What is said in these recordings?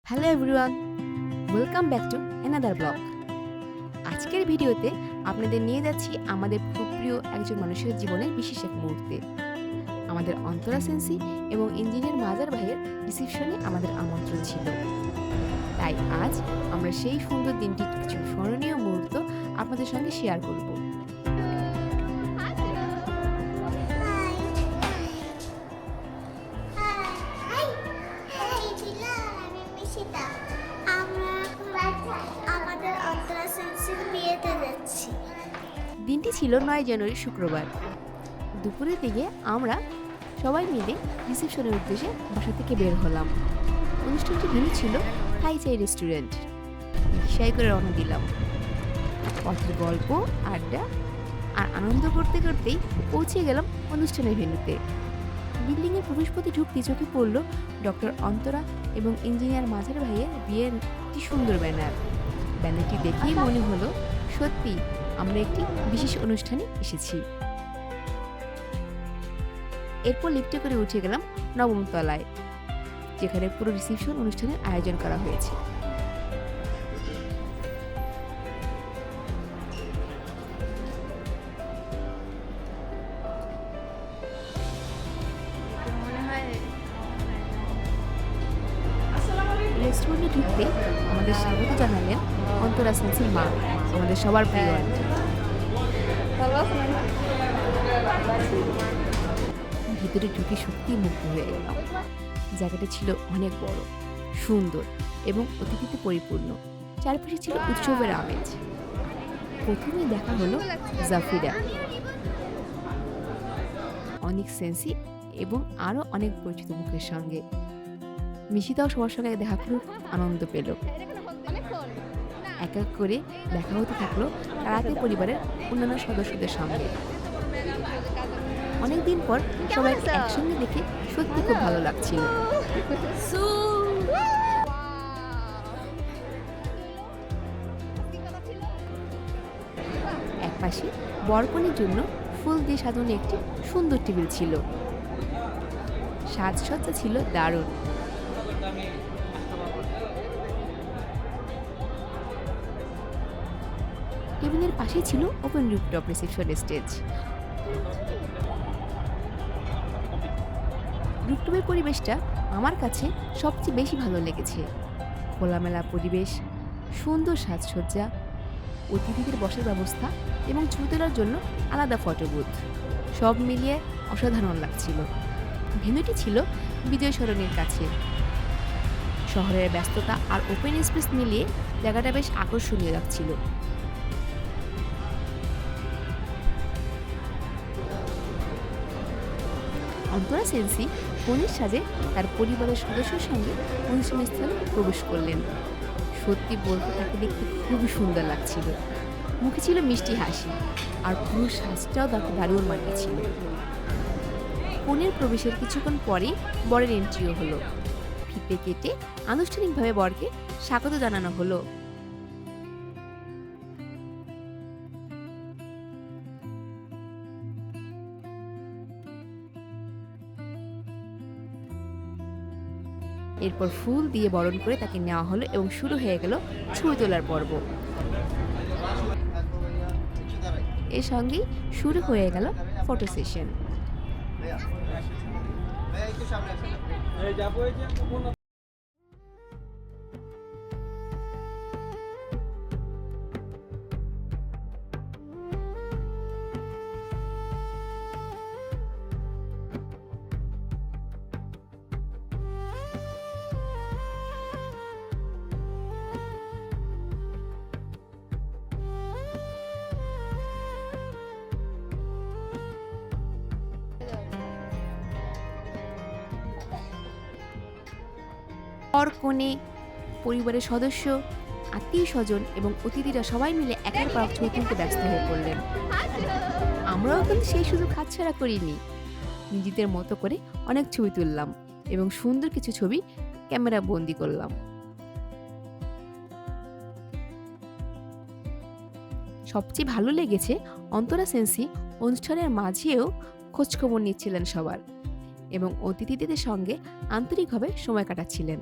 Hello everyone, welcome back to another blog. আজকের ভিডিওতে আপনাদের নিয়ে যাচ্ছি আমাদের খুব প্রিয় একজন মানুষের জীবনের বিশেষ এক মুহূর্তে। আমাদের অন্তরা সেন্সি এবং ইঞ্জিনিয়ার মাজার ভাইয়ের রিসেপশনে আমাদের আমন্ত্রণ ছিল। তাই আজ আমরা সেই সুন্দর দিনটির কিছু স্মরণীয় মুহূর্ত আপনাদের সঙ্গে শেয়ার করব। দিনটি ছিল 9 জানুয়ারি শুক্রবার। দুপুরের দিকে আমরা সবাই মিলে রিসেপশনের উদ্দেশ্যে বাসা থেকে বের হলাম। অনুষ্ঠানটি ভেন্যু ছিল থাই চাই রেস্টুরেন্ট। রিকশায় করে রওনা দিলাম। পথের গল্প, আড্ডা আর আনন্দ করতে করতেই পৌঁছে গেলাম অনুষ্ঠানের ভেন্যুতে। বিল্ডিংয়ের প্রবেশপথে ঢুকতে চোখে পড়ল ডক্টর অন্তরা এবং ইঞ্জিনিয়ার মাজার ভাইয়ের বিয়ের একটি সুন্দর ব্যানার। ব্যানারটি দেখেই মনে হলো সত্যি আমরা একটি বিশেষ অনুষ্ঠানে এসেছি। এরপর লিফটে করে উঠে গেলাম নবম তলায়, যেখানে পুরো রিসেপশন অনুষ্ঠানের আয়োজন করা হয়েছে। রেস্টুরেন্টে ঢুকতে আমাদের স্বাগত জানালেন অন্তরা সেন্সির মা, আমাদের সবার প্রিয় আন্টি। ভিতরে ঢুকে সত্যি মুগ্ধ হয়ে গেলাম। জায়গাটা ছিল অনেক বড়, সুন্দর এবং অতিথিতে পরিপূর্ণ। চারপাশে ছিল উৎসবের আমেজ। প্রথমেই দেখা হলো জাফিরা, অনেক সেন্সি এবং আরও অনেক পরিচিত মুখের সঙ্গে। মিশিতাও সবার সঙ্গে দেখা করে আনন্দ পেল। এক এক করে দেখা হতে থাকলো রাতে পরিবারের অন্যান্য সদস্যদের সঙ্গে। অনেকদিন পর সবাইকে একসঙ্গে দেখে সত্যি খুব ভালো লাগছিল। একপাশে বরকনের জন্য ফুল দিয়ে সাজানো একটি সুন্দর টেবিল ছিল। সাজসজ্জা ছিল দারুণ। টেবিলের পাশে ছিল ওপেন রুফটপ রিসেপশন স্টেজ। রুফটপের পরিবেশটা আমার কাছে সবচেয়ে বেশি ভালো লেগেছে। খোলামেলা পরিবেশ, সুন্দর সাজসজ্জা, অতিথিদের বসার ব্যবস্থা এবং ছবি তোলার জন্য আলাদা ফটো বুথ, সব মিলিয়ে অসাধারণ লাগছিল। ভেন্যুটি ছিল বিজয় সরণির কাছে। শহরের ব্যস্ততা আর ওপেন স্পেস মিলিয়ে জায়গাটা বেশ আকর্ষণীয় লাগছিল। অন্তরা সেন্সি কনের সাজে তার পরিবারের সদস্যের সঙ্গে অনুষ্ঠানস্থলে প্রবেশ করলেন। সত্যি বলতে তাকে দেখতে খুবই সুন্দর লাগছিল। মুখে ছিল মিষ্টি হাসি আর পুরো সাজটাও তাকে দারুণ মানিয়েছিল। কনের প্রবেশের কিছুক্ষণ পরেই বরের এন্ট্রিও হলো। ফিতে কেটে আনুষ্ঠানিকভাবে বরকে স্বাগত জানানো হলো। এরপর ফুল দিয়ে বরণ করে তাকে নেওয়া হলো এবং শুরু হয়ে গেল ছবি তোলার পর্ব। এর সঙ্গেই শুরু হয়ে গেল ফটো সেশন। বর, কনে, পরিবারের সদস্য, আত্মীয় স্বজন এবং অতিথিরা সবাই মিলে একের পর এক ছবি তুলতে ব্যস্ত হয়ে পড়লেন। আমরাও কিন্তু সেই সুযোগ হাতছাড়া করিনি। নিজেদের মতো করে অনেক ছবি তুললাম এবং সুন্দর কিছু ছবি ক্যামেরা বন্দি করলাম। সবচেয়ে ভালো লেগেছে অন্তরা সেন্সি অনুষ্ঠানের মাঝেও খোঁজখবর নিচ্ছিলেন সবার এবং অতিথিদের সঙ্গে আন্তরিকভাবে সময় কাটাচ্ছিলেন।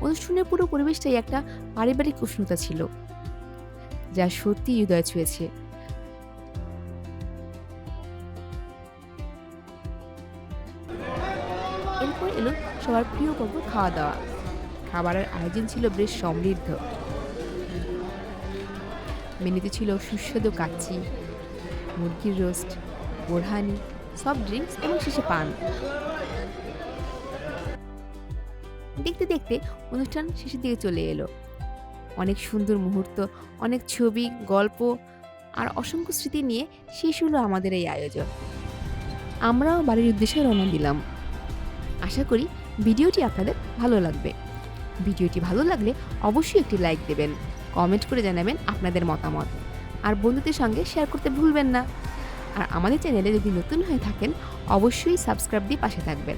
অনুষ্ঠানের পুরো পরিবেশটাই একটা পারিবারিক উষ্ণতা ছিল, যা সত্যি হৃদয় ছুঁয়েছে। এরপর এলো সবার প্রিয় পর্ব, খাওয়া দাওয়া। খাবারের আয়োজন ছিল বেশ সমৃদ্ধ। মেনুতে ছিল সুস্বাদু কাচ্চি, মুরগির রোস্ট, বোরহানি, সফট ড্রিঙ্কস এবং শেষে পান। দেখতে দেখতে অনুষ্ঠান শেষের দিকে চলে এলো। অনেক সুন্দর মুহূর্ত, অনেক ছবি, গল্প আর অসংখ্য স্মৃতি নিয়ে শেষ হলো আমাদের এই আয়োজন। আমরাও বাড়ির উদ্দেশ্যে রওনা দিলাম। আশা করি ভিডিওটি আপনাদের ভালো লাগবে। ভিডিওটি ভালো লাগলে অবশ্যই একটি লাইক দেবেন, কমেন্ট করে জানাবেন আপনাদের মতামত, আর বন্ধুদের সঙ্গে শেয়ার করতে ভুলবেন না। আর আমাদের চ্যানেলে যদি নতুন হয়ে থাকেন অবশ্যই সাবস্ক্রাইব দিয়ে পাশে থাকবেন।